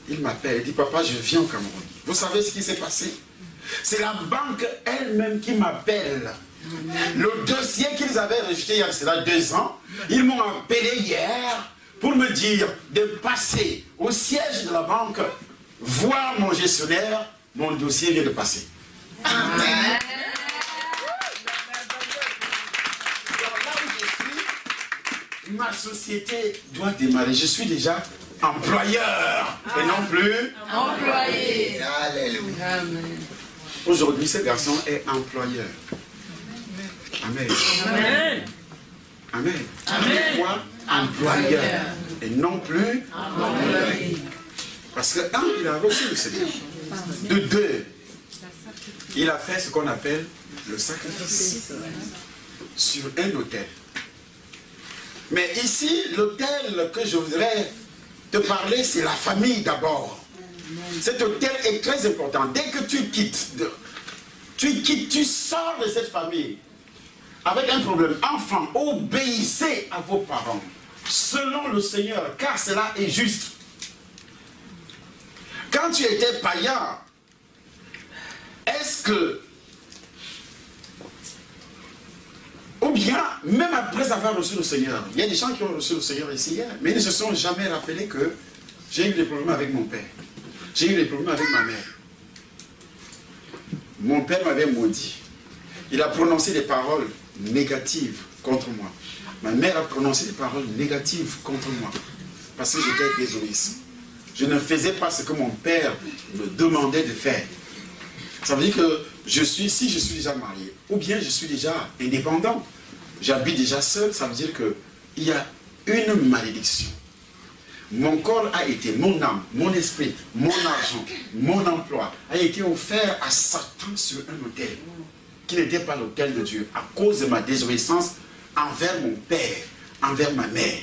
Il m'appelle. Il dit, papa, je viens au Cameroun. Vous savez ce qui s'est passé? C'est la banque elle-même qui m'appelle. Le dossier qu'ils avaient rejeté il y a cela 2 ans, ils m'ont appelé hier pour me dire de passer au siège de la banque, voir mon gestionnaire, mon dossier vient de passer. Amen. Ma société doit démarrer. Je suis déjà employeur et non plus employé. Alléluia. Aujourd'hui, ce garçon est employeur. Amen. Amen. Amen. Amen. Quoi? Employeur. Et non plus employé. Parce que, un, il a reçu le Seigneur. De deux, il a fait ce qu'on appelle le sacrifice sur un autel. Mais ici, l'autel que je voudrais te parler, c'est la famille d'abord. Cet autel est très important. Dès que tu quittes, tu sors de cette famille avec un problème. Enfants, obéissez à vos parents, selon le Seigneur, car cela est juste. Quand tu étais païen, est-ce que, ou bien, même après avoir reçu le Seigneur, il y a des gens qui ont reçu le Seigneur ici hier, mais ils ne se sont jamais rappelés que j'ai eu des problèmes avec mon père. J'ai eu des problèmes avec ma mère. Mon père m'avait maudit. Il a prononcé des paroles négatives contre moi. Ma mère a prononcé des paroles négatives contre moi. Parce que j'étais désobéissant. Je ne faisais pas ce que mon père me demandait de faire. Ça veut dire que si je suis déjà marié, ou bien je suis déjà indépendant, j'habite déjà seul, ça veut dire qu'il y a une malédiction. Mon corps a été, mon âme, mon esprit, mon argent, mon emploi a été offert à Satan sur un autel qui n'était pas l'autel de Dieu à cause de ma désobéissance envers mon père, envers ma mère.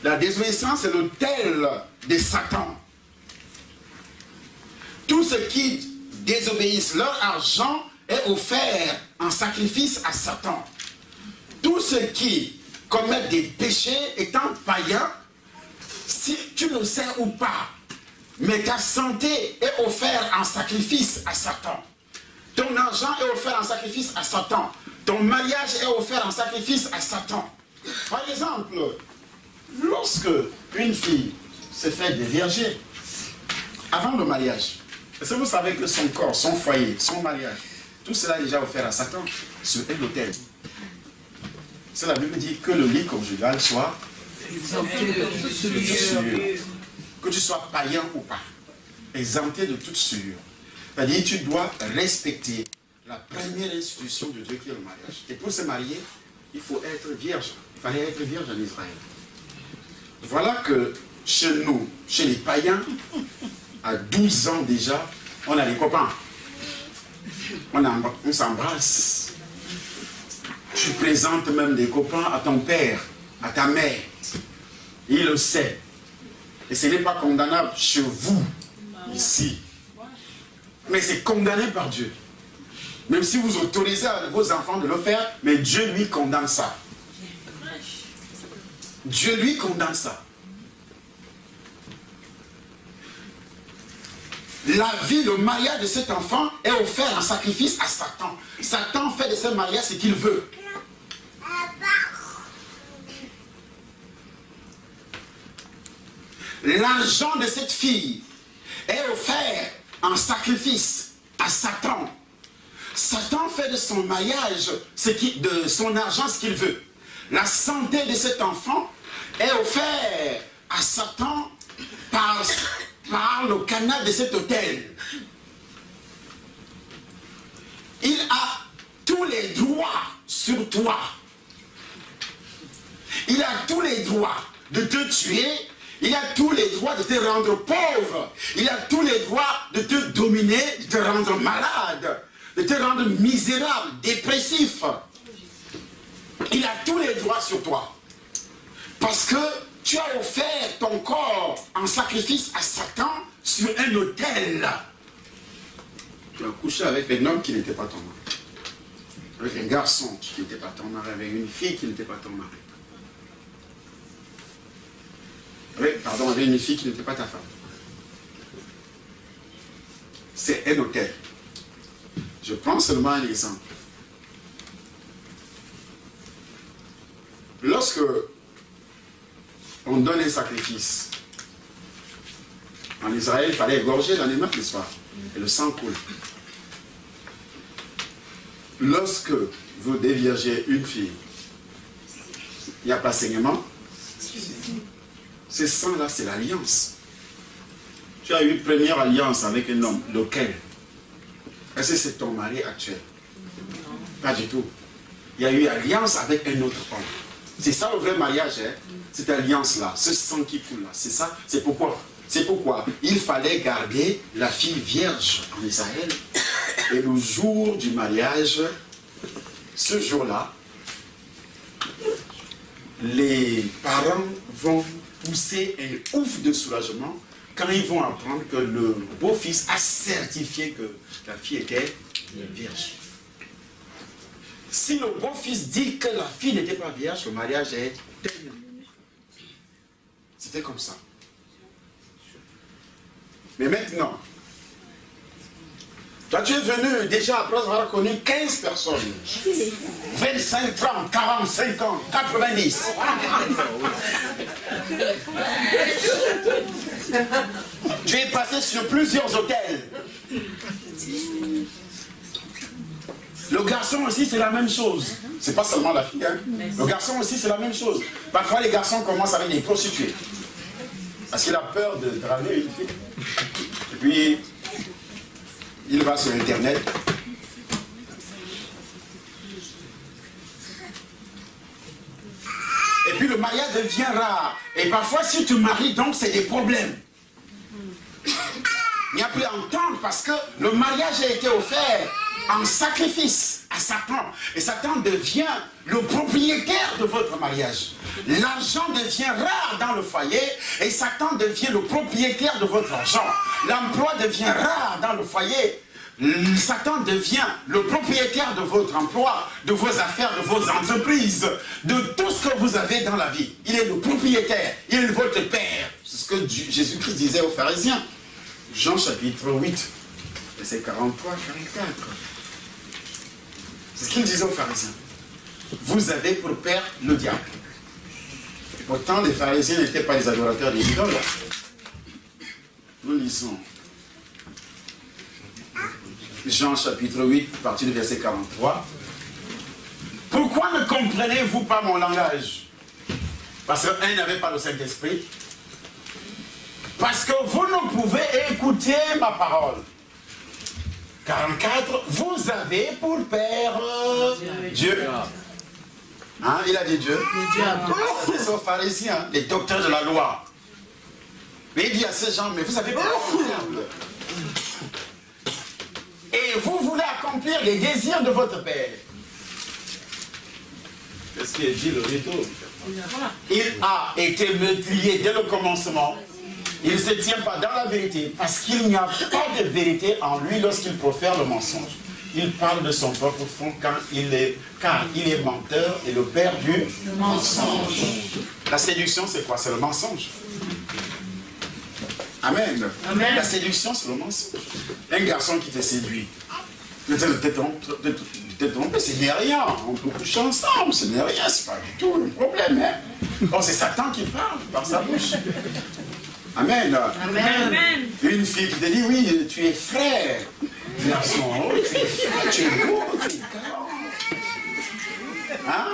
La désobéissance est l'autel de Satan. Tous ceux qui désobéissent, leur argent est offert en sacrifice à Satan. Tous ceux qui commettent des péchés étant païens, si tu le sais ou pas, mais ta santé est offerte en sacrifice à Satan. Ton argent est offert en sacrifice à Satan. Ton mariage est offert en sacrifice à Satan. Par exemple, lorsque une fille se fait dévierger avant le mariage, est-ce que vous savez que son corps, son foyer, son mariage, tout cela est déjà offert à Satan sur un autel? C'est la Bible dit que le lit conjugal soit exempté de toute souillure. Que tu sois païen ou pas, exempté de toute souillure. C'est-à-dire tu dois respecter la première institution de Dieu qui est le mariage. Et pour se marier, il faut être vierge. Il fallait être vierge en Israël. Voilà que chez nous, chez les païens, à 12 ans déjà, on a des copains. On s'embrasse. Tu présentes même des copains à ton père, à ta mère. Il le sait. Et ce n'est pas condamnable chez vous, ici. Mais c'est condamné par Dieu. Même si vous autorisez à vos enfants de le faire, mais Dieu lui condamne ça. Dieu lui condamne ça. La vie, le mariage de cet enfant est offert en sacrifice à Satan. Satan fait de ce mariage ce qu'il veut. L'argent de cette fille est offert en sacrifice à Satan. Satan fait de son mariage, de son argent ce qu'il veut. La santé de cet enfant est offerte à Satan par le canal de cet autel. Il a tous les droits sur toi. Il a tous les droits de te tuer. Il a tous les droits de te rendre pauvre. Il a tous les droits de te dominer, de te rendre malade, de te rendre misérable, dépressif. Il a tous les droits sur toi. Parce que tu as offert ton corps en sacrifice à Satan sur un autel. Tu as couché avec un homme qui n'était pas ton mari. Avec un garçon qui n'était pas ton mari. Avec une fille qui n'était pas ton mari. Avec une fille qui n'était pas ta femme. C'est un autel. Je prends seulement un exemple. Lorsque on donne un sacrifice, en Israël, il fallait égorger l'animal le soir. Et le sang coule. Lorsque vous déviergez une fille, il n'y a pas saignement. Ce sang-là, c'est l'alliance. Tu as eu une première alliance avec un homme. Lequel? Est-ce que c'est ton mari actuel? Pas du tout. Il y a eu alliance avec un autre homme. C'est ça le vrai mariage, hein? Cette alliance-là, ce sang qui coule là. C'est ça. C'est pourquoi il fallait garder la fille vierge en Israël. Et le jour du mariage, ce jour-là, les parents vont pousser un ouf de soulagement quand ils vont apprendre que le beau-fils a certifié que la fille était vierge. Si le beau-fils dit que la fille n'était pas vierge, le mariage est terminé. C'était comme ça. Mais maintenant, toi tu es venu déjà après avoir connu 15 personnes. 25, 30, 40, 50, 90. Tu es passé sur plusieurs hôtels. Le garçon aussi c'est la même chose. C'est pas seulement la fille, hein. Le garçon aussi c'est la même chose. Parfois les garçons commencent avec des prostituées. Parce qu'il a peur de draguer une fille. Et puis, il va sur Internet. puis le mariage devient rare. Et parfois, si tu maries, donc, c'est des problèmes. Il n'y a plus à entendre parce que le mariage a été offert en sacrifice à Satan. Et Satan devient le propriétaire de votre mariage. L'argent devient rare dans le foyer et Satan devient le propriétaire de votre argent. L'emploi devient rare dans le foyer. Satan devient le propriétaire de votre emploi, de vos affaires, de vos entreprises, de tout ce que vous avez dans la vie. Il est le propriétaire, il est votre père. C'est ce que Jésus-Christ disait aux pharisiens. Jean chapitre 8, verset 43, 44. C'est ce qu'il disait aux pharisiens. Vous avez pour père le diable. Et pourtant, les pharisiens n'étaient pas les adorateurs des idoles. Nous lisons Jean chapitre 8, partie du verset 43. Pourquoi ne comprenez-vous pas mon langage? Parce qu'un n'avait pas le Saint-Esprit. Parce que vous ne pouvez écouter ma parole. 44, vous avez pour père Dieu. Hein, il a dit Dieu. C'est aux pharisiens, les docteurs de la loi. Mais il dit à ces gens, mais vous avez peur du diable. Et vous voulez accomplir les désirs de votre père. Qu'est-ce qui est dit le retour? Il a été meurtrier dès le commencement. Il ne se tient pas dans la vérité parce qu'il n'y a pas de vérité en lui lorsqu'il profère le mensonge. Il parle de son propre fond car il est menteur et le père du mensonge. La séduction, c'est quoi? C'est le mensonge. Amen. Amen. La séduction, c'est le mensonge. Un garçon qui te séduit, te tromper, ce n'est rien. On peut coucher ensemble, ce n'est rien, c'est pas du tout le problème. Hein? Bon, c'est Satan qui parle par sa bouche. Amen. Amen. Une fille qui te dit, oui, tu es frère. Garçon, oh, tu es frère, tu es beau, tu es galant. Hein?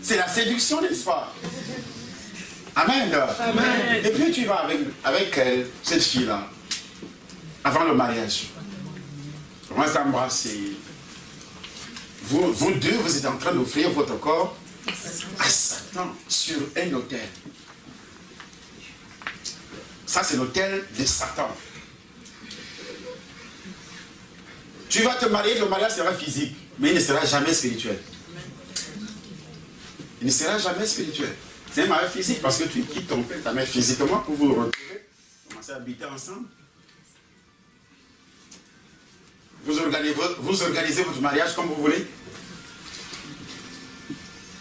C'est la séduction, n'est-ce pas? Amen. Amen. Et puis tu vas avec elle, cette fille-là, avant le mariage. Vous commencez à embrasser. Vous deux, vous êtes en train d'offrir votre corps à Satan sur un autel. Ça, c'est l'autel de Satan. Tu vas te marier, le mariage sera physique, mais il ne sera jamais spirituel. Il ne sera jamais spirituel. C'est un mariage physique parce que tu quittes ton père, ta mère physiquement pour vous retrouver, commencer à habiter ensemble. Vous organisez votre mariage comme vous voulez.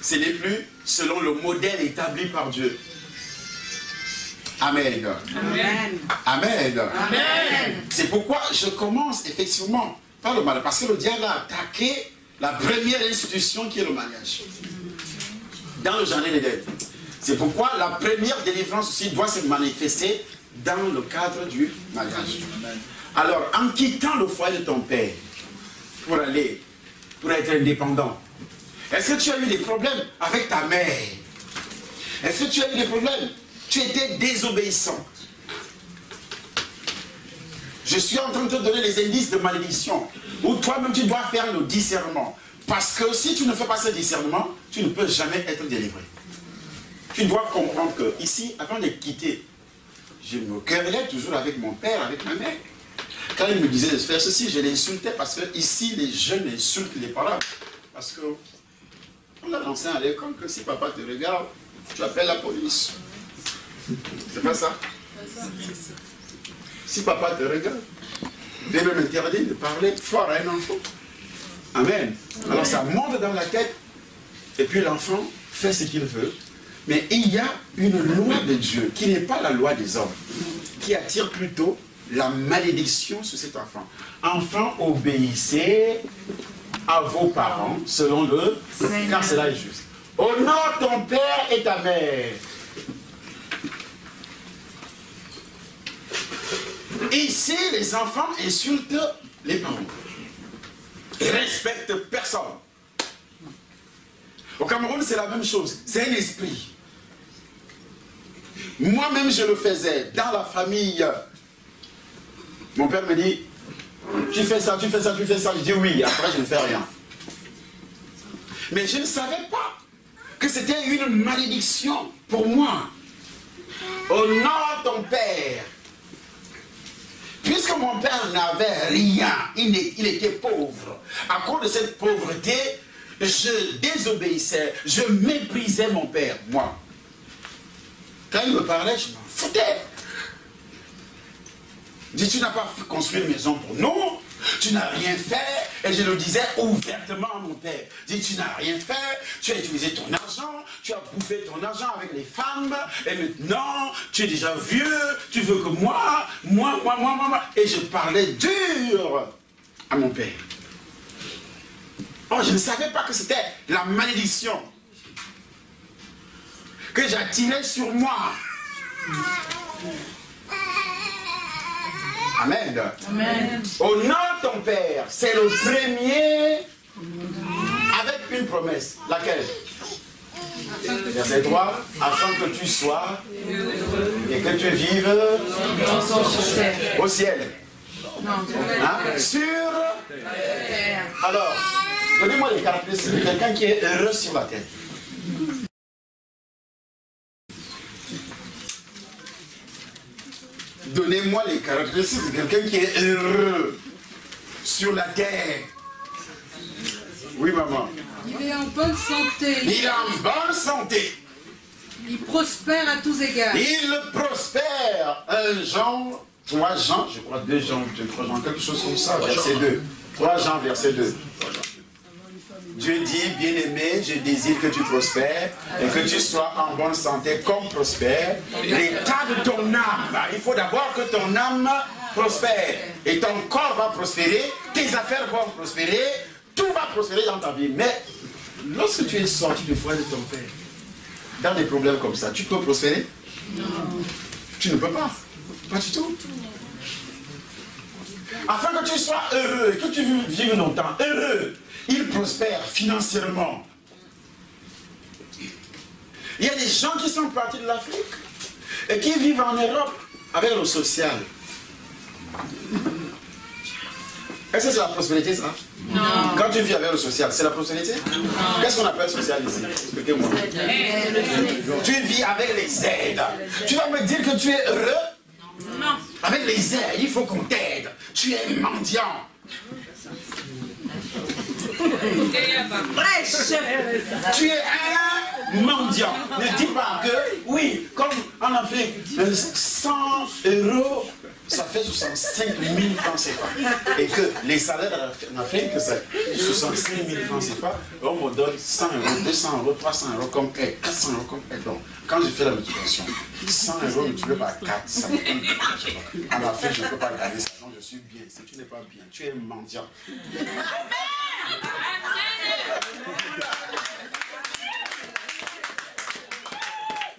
Ce n'est plus selon le modèle établi par Dieu. Amen. Amen. Amen. Amen. C'est pourquoi je commence effectivement par le mariage. Parce que le diable a attaqué la première institution qui est le mariage. Dans le jardin d'Éden. C'est pourquoi la première délivrance aussi doit se manifester dans le cadre du mariage. Alors, en quittant le foyer de ton père pour être indépendant, est-ce que tu as eu des problèmes avec ta mère? Est-ce que tu as eu des problèmes? Tu étais désobéissant. Je suis en train de te donner les indices de malédiction où toi-même tu dois faire le discernement. Parce que si tu ne fais pas ce discernement, tu ne peux jamais être délivré. Tu dois comprendre que ici, avant de quitter, je me querellais toujours avec mon père, avec ma mère. Quand il me disait de faire ceci, je l'insultais parce que ici, les jeunes insultent les parents. Parce que on a l'enseigne à l'école que si papa te regarde, tu appelles la police. C'est pas ça? Si papa te regarde, il est même interdit de parler fort à un enfant. Amen. Alors ça monte dans la tête, et puis l'enfant fait ce qu'il veut. Mais il y a une loi de Dieu, qui n'est pas la loi des hommes, qui attire plutôt la malédiction sur cet enfant. Enfant, obéissez à vos parents, selon le, car cela est juste. Honore ton père et ta mère. Ici, les enfants insultent les parents. Ils respectent personne. Au Cameroun, c'est la même chose. C'est un esprit. Moi-même, je le faisais dans la famille. Mon père me dit, tu fais ça, tu fais ça, tu fais ça. Je dis oui, après je ne fais rien. Mais je ne savais pas que c'était une malédiction pour moi. Honore ton père. Puisque mon père n'avait rien, il était pauvre. À cause de cette pauvreté, je désobéissais, je méprisais mon père, moi. Quand il me parlait, je m'en foutais. Il dit, tu n'as pas construit une maison pour nous, tu n'as rien fait. Et je le disais ouvertement à mon père. Il dit, tu n'as rien fait, tu as utilisé ton argent, tu as bouffé ton argent avec les femmes, et maintenant, tu es déjà vieux, tu veux que moi. Et je parlais dur à mon père. Oh, je ne savais pas que c'était la malédiction que j'attirais sur moi. Amen. Amen. Honore ton père, c'est le premier avec une promesse. Laquelle? Verset 3, afin que tu sois et que tu vives au ciel. Hein? Sur alors, donnez-moi les caractéristiques de quelqu'un qui est heureux sur la terre. Donnez-moi les caractéristiques de quelqu'un qui est heureux sur la terre. Oui, maman. Il est en bonne santé. Il est en bonne santé. Il prospère à tous égards. Il prospère. 1 Jean, 3 Jean, je crois 2 Jean, 3 Jean, quelque chose comme ça, verset 2. 3 Jean, verset 2. Dieu dit, bien-aimé, je désire que tu prospères et que tu sois en bonne santé comme prospère l'état de ton âme. Il faut d'abord que ton âme prospère. Et ton corps va prospérer, tes affaires vont prospérer, tout va prospérer dans ta vie. Mais lorsque tu es sorti du foyer de ton père, dans des problèmes comme ça, tu peux prospérer? Non. Tu ne peux pas. Pas du tout. Afin que tu sois heureux, que tu vives longtemps, heureux, il prospère financièrement. Il y a des gens qui sont partis de l'Afrique et qui vivent en Europe avec le social. Est-ce que c'est la prospérité, ça? Non. Quand tu vis avec le social, c'est la prospérité? Non. Qu'est-ce qu'on appelle social ici? Expliquez-moi. Tu vis avec les aides. Tu vas me dire que tu es heureux? Non. Avec les aides, il faut qu'on t'aide. Tu es mendiant. Tu es un mendiant. Ne dis pas que, oui, comme en Afrique, 100 €, ça fait 65 000 francs CFA. Et que les salaires en Afrique, c'est 65 000 francs CFA. On me donne 100 €, 200 €, 300 € comme aide, 400 € comme aide. Donc, quand je fais la multiplication, 100 € multiplié par 4, ça me donne. En Afrique, je ne peux pas gagner ça. Donc, je suis bien. Si tu n'es pas bien, tu es mendiant. Il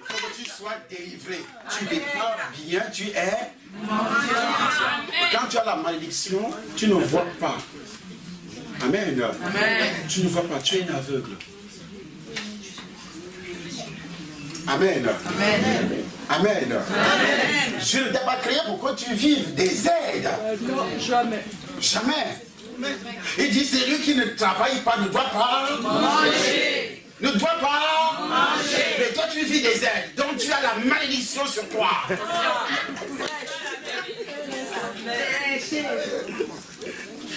faut que tu sois délivré. Tu n'es pas bien, tu es mendiant. Quand tu as la malédiction, tu ne vois pas. Amen. Amen. Tu ne vois pas, tu es un aveugle. Amen. Amen. Amen. Amen. Je ne t'ai pas créé pour que tu vives des aides. Non, jamais. Jamais. Il dit, celui qui ne travaille pas ne doit pas manger. Ne doit pas manger. Mais toi, tu vis des aides. Donc, tu as la malédiction sur toi.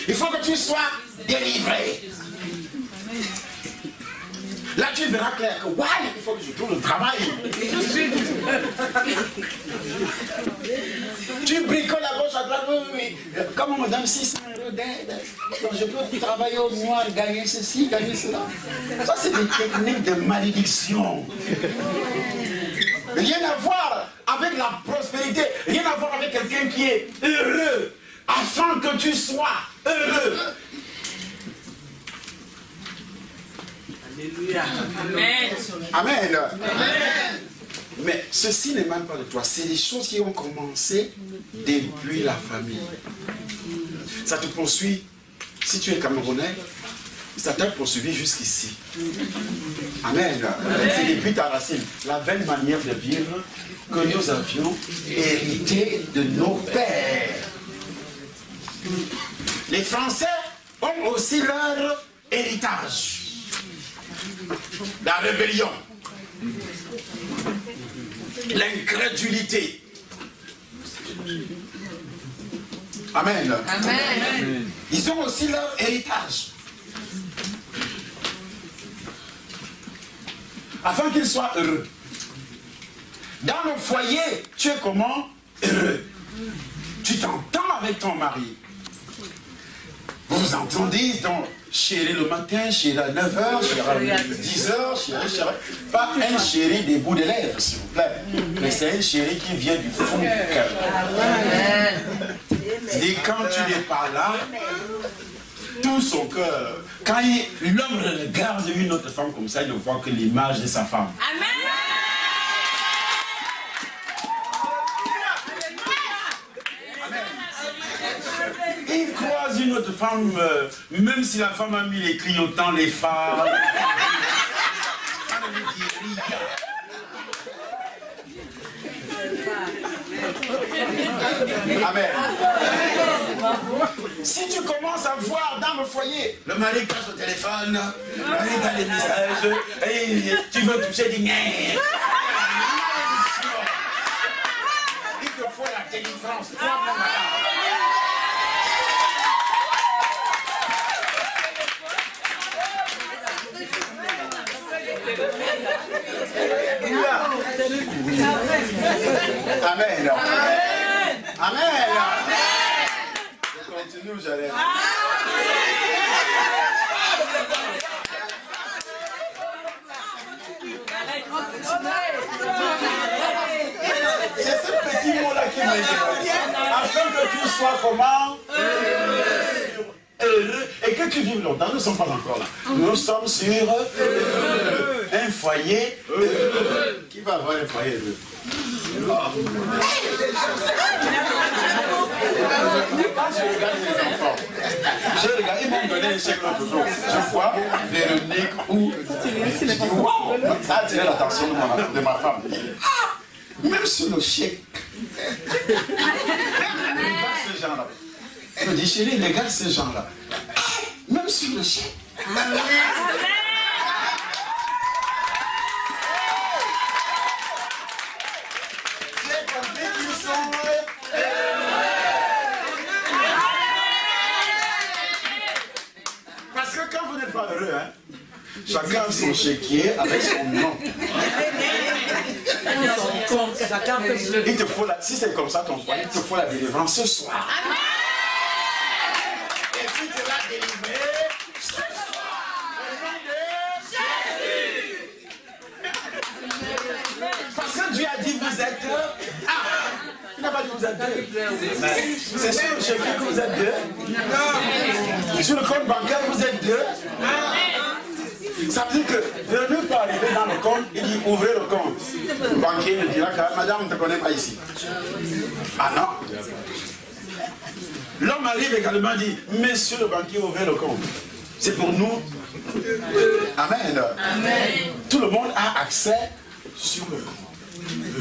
Il faut que tu sois délivré. Là, tu verras clair que, ouais, il faut que je trouve le travail. Tu bricoles à gauche, à droite, oui. Comme on me donne 600 € d'aide, je peux travailler au noir, gagner ceci, gagner cela. Ça, c'est des techniques de malédiction. Rien à voir avec la prospérité, rien à voir avec quelqu'un qui est heureux, afin que tu sois heureux. Alléluia. Amen. Amen. Amen. Mais ceci n'émane pas de toi. C'est des choses qui ont commencé depuis la famille. Ça te poursuit. Si tu es Camerounais, ça t'a poursuivi jusqu'ici. Amen. C'est depuis ta racine. La belle manière de vivre que nous avions hérité de nos pères. Les Français ont aussi leur héritage. la rébellion, l'incrédulité. Amen. Amen. Ils ont aussi leur héritage. Afin qu'ils soient heureux. Dans le foyer, tu es comment? Heureux. Tu t'entends avec ton mari. Vous vous entendez donc chéri le matin, chéri à 9h, chéri à 10h, chéri. Pas un chéri des bouts des lèvres, s'il vous plaît. Mais c'est un chéri qui vient du fond du cœur. Et quand tu n'es pas là, tout son cœur, quand l'homme regarde une autre femme comme ça, il ne voit que l'image de sa femme. Amen. Il croise une autre femme, même si la femme a mis les clignotants, les phares, ça ne lui dit rien. Amen. Si tu commences à voir dans le foyer, le mari cache le téléphone, il regarde les messages, et tu veux toucher du nez. Il te faut la délivrance. Amen. Amen. Amen. Je continue où j'allais. C'est ce petit mot-là qui m'intéresse. Afin que tu sois comment? Heureux et que tu vives longtemps. Nous ne sommes pas encore là. Nous sommes sur un foyer heureux. Qui va avoir un foyer heureux? Quand je regarde les enfants, ils m'ont donné un chèque l'autre jour. Je vois Véronique ou je dis wow, ça a attiré l'attention de ma femme. Ah, même sur le chèque. Regarde ces gens-là. Je me dis chérie, regarde ces gens-là. Même sur le chèque. J'ai compris qu'ils sont parce que quand vous n'êtes pas heureux, hein, chacun a son chéquier avec son nom. Il te faut si c'est comme ça ton foyer, il te faut la délivrance ce soir. Et puis tu l'as délivré ce soir. Au nom de Jésus. Parce que Dieu a dit vous êtes il n'a pas dit vous êtes deux. C'est sur le chéquier que vous êtes deux. Sur le compte bancaire vous êtes deux. Ça veut dire que Véronique peut arriver dans le compte, il dit ouvrez le compte. Le banquier me dira que madame ne te connaît pas ici. Ah non. L'homme arrive également et dit monsieur le banquier, ouvrez le compte. C'est pour nous. Amen. Amen. Tout le monde a accès sur le compte.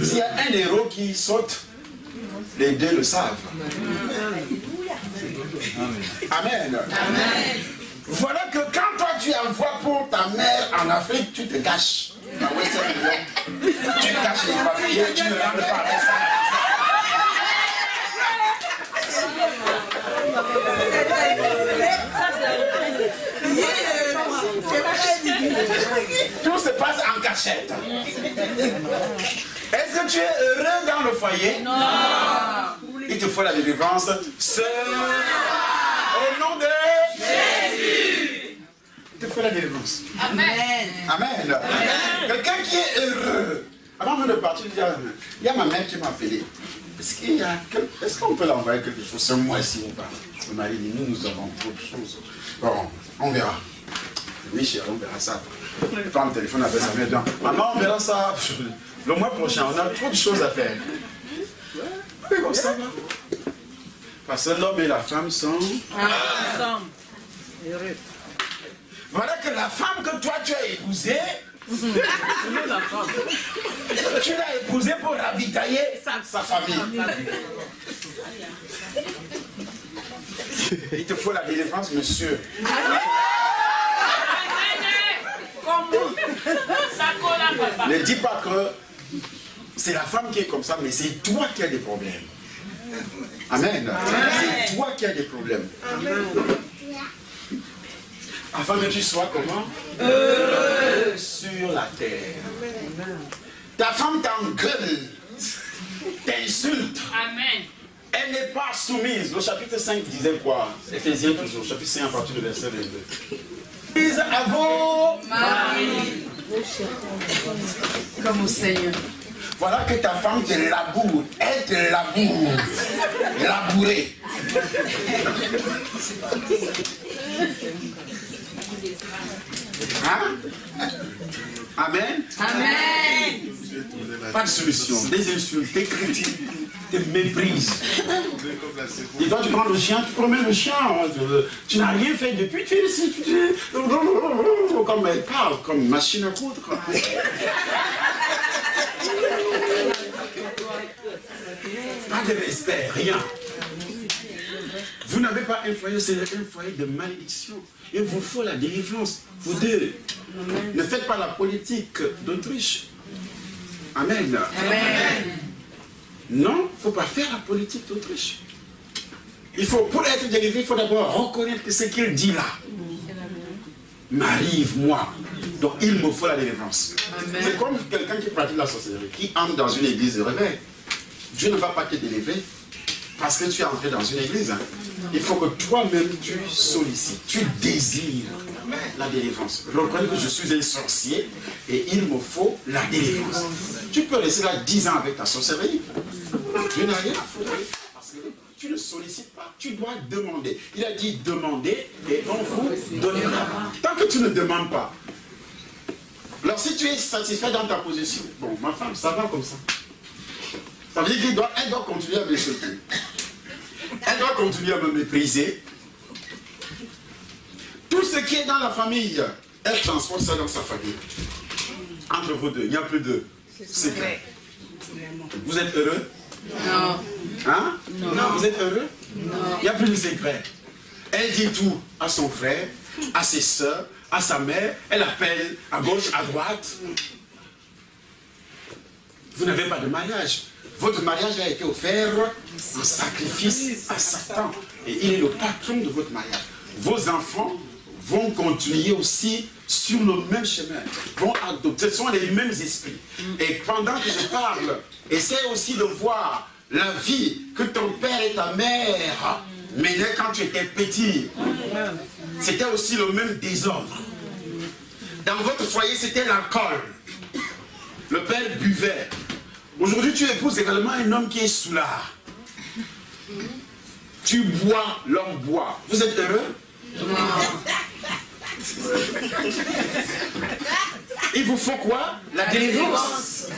S'il y a un héros qui saute, les deux le savent. Amen. Amen. Voilà que quand toi tu envoies pour ta mère en Afrique, tu te gâches. Tu caches les papiers, tu ne rentres pas avec ça. Tout se passe en cachette. Est-ce que tu es heureux dans le foyer? Non. Il te faut la délivrance. Seul au nom de Jésus. Il te faut la délivrance. Amen. Amen. Amen. Quelqu'un qui est heureux. Avant de partir, il y a ma mère qui m'a appelé. Est-ce qu'on peut l'envoyer quelque chose ce mois-ci ou pas? Le mari dit, nous avons trop de choses. Bon, on verra. Oui, chérie, on verra ça. Je prends le téléphone avec sa mère. Maman, on verra ça le mois prochain. On a trop de choses à faire. Oui, bon, ça va. Parce que l'homme et la femme sont ensemble. Voilà que la femme que toi tu as épousée, tu l'as épousée pour ravitailler sa famille. Il te faut la délivrance, monsieur. Ne dis pas que c'est la femme qui est comme ça, mais c'est toi qui as des problèmes. Amen. C'est toi qui as des problèmes. Afin que tu sois comment? Heureux sur la terre. Ta femme t'engueule, t'insulte. Amen. Elle n'est pas soumise. Le chapitre 5 disait quoi? Éphésiens toujours, chapitre 5 à partir du verset 22. Soumise à vos maris. Comme au Seigneur. Voilà que ta femme te laboure. Elle te laboure. Labourer. Hein? Amen. Amen. Pas de solution. Des insultes, des critiques, des méprises. Et toi, tu prends le chien, tu promets le chien. Tu n'as rien fait depuis. Tu es ici. Comme elle parle, comme une machine à coudre. Pas de respect, rien. Vous n'avez pas un foyer, c'est un foyer de malédiction. Il vous faut la délivrance, vous deux. Ne faites pas la politique d'Autriche. Amen. Amen. Non, il ne faut pas faire la politique d'Autriche. Il faut, pour être délivré, il faut d'abord reconnaître que ce qu'il dit là m'arrive, moi. Donc il me faut la délivrance. C'est comme quelqu'un qui pratique la sorcellerie, qui entre dans une église de réveil. Dieu ne va pas te délivrer parce que tu es entré dans une église. Hein. Il faut que toi-même tu sollicites, tu désires la délivrance. Reconnais que je suis un sorcier et il me faut la délivrance. Tu peux rester là 10 ans avec ta sorcellerie. Dieu n'a rien à foutre. Parce que tu ne sollicites pas, tu dois demander. Il a dit demandez et on vous donnera. Tant que tu ne demandes pas. Alors si tu es satisfait dans ta position, bon, ma femme, ça va comme ça. Ça veut dire qu'elle doit continuer à me insulter. Elle doit continuer à me mépriser. Tout ce qui est dans la famille, elle transporte ça dans sa famille. Entre vous deux, il n'y a plus de secret. Vous êtes heureux? Non. Hein? Non. Vous êtes heureux? Non. Il n'y a plus de secret. Elle dit tout à son frère, à ses soeurs, à sa mère. Elle appelle à gauche, à droite. Vous n'avez pas de mariage. Votre mariage a été offert en sacrifice à Satan. Et il est le patron de votre mariage. Vos enfants vont continuer aussi sur le même chemin. Vont adopter, ce sont les mêmes esprits. Et pendant que je parle, essaie aussi de voir la vie que ton père et ta mère menaient quand tu étais petit. C'était aussi le même désordre. Dans votre foyer, c'était l'alcool. Le père buvait. Aujourd'hui, tu épouses également un homme qui est soulard. Tu bois, l'homme boit. Vous êtes heureux? Non. Il vous faut quoi? La délivrance.